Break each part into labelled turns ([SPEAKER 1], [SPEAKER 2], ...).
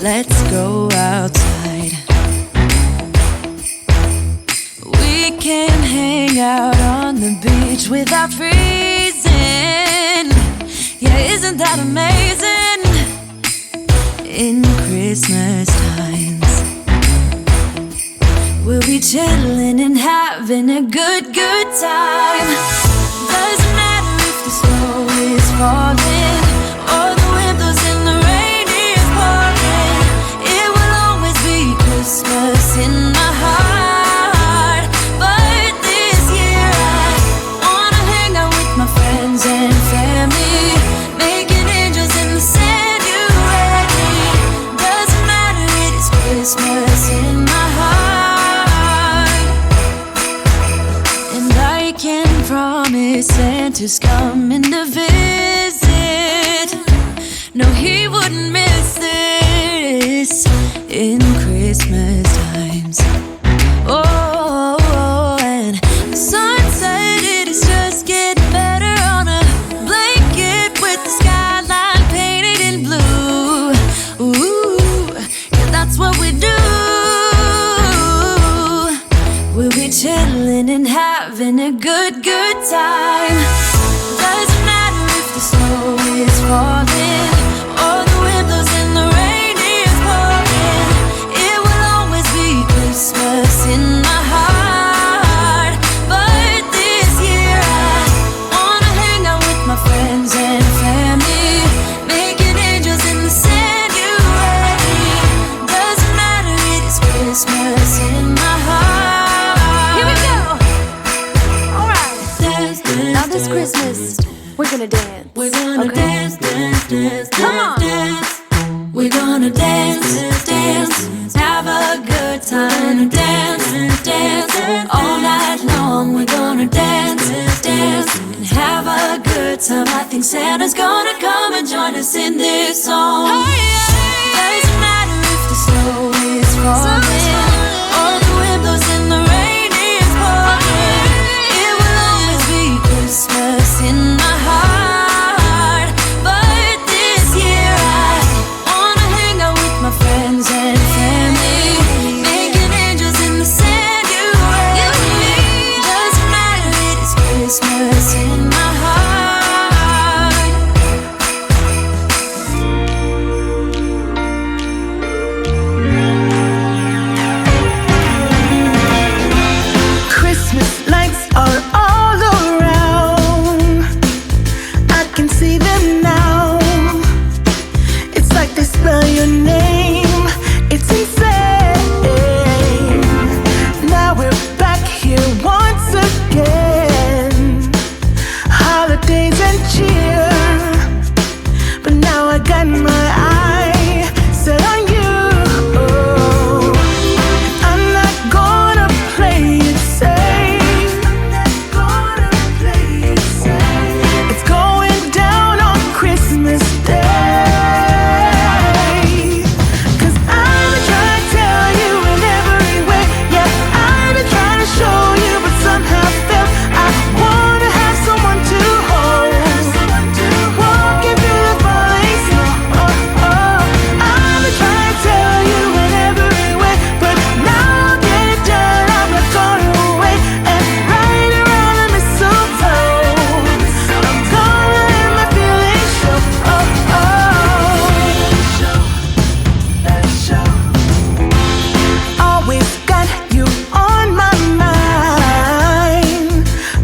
[SPEAKER 1] let's go outside. We can hang out on the beach without freezing. Yeah, isn't that amazing? In Christmas times, we'll be chilling and having a good time. Doesn't matter if the snow is falling or the wind blows and the rain is pouring. It will always be Christmas in my heart. But this year I wanna hang out with my friends and family, making angels in the sanctuary. Doesn't matter, it is Christmas in my heart. And I can promise Santa's coming to visit. No, he wouldn't miss this in Christmas times. Oh, and the sun said it is just getting better on a blanket with the skyline painted in blue. Ooh, yeah, that's what we do. We'll be chilling and having a good time. Doesn't matter if the snow is falling or the wind blows and the rain is pouring. It will always be Christmas in my heart. But this year I wanna hang out with my friends and family, making angels in the sanctuary. Doesn't matter, it is Christmas in my heart. Here we go. All right. Dance, dance, now this Christmas, we're gonna dance. We're gonna dance, dance, dance, come on. Dance. We're gonna dance, dance, have a good time. Dance, dance, all night long. We're gonna dance, dance, and have a good time. I think Santa's gonna come and join us in this song. Doesn't matter if the snow is falling or the wind blows and the rain is pouring. It will always be Christmas in my heart. But this year I wanna hang out with my friends and family, making angels in the sanctuary. Doesn't matter, it is Christmas in my heart.
[SPEAKER 2] Christmas lights are all around. I can see them now. It's like they spell your name. It's insane. Now we're back here once again. Holidays and cheer. But now I got my eye set on you. I'm not gonna play it safe. It's going down on Christmas Day. 'Cause I've been trying to tell you in every way. Yeah, I've been trying to show you, but somehow failed. I wanna have someone to hold, walking through the falling snow. I've been trying to tell you in every way, but now I'll get it done. I'm not going away and right around the mistletoe. I'm gonna let my feelings show. Always got you on my mind,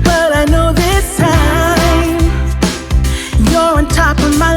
[SPEAKER 2] but I know this time you're on top of my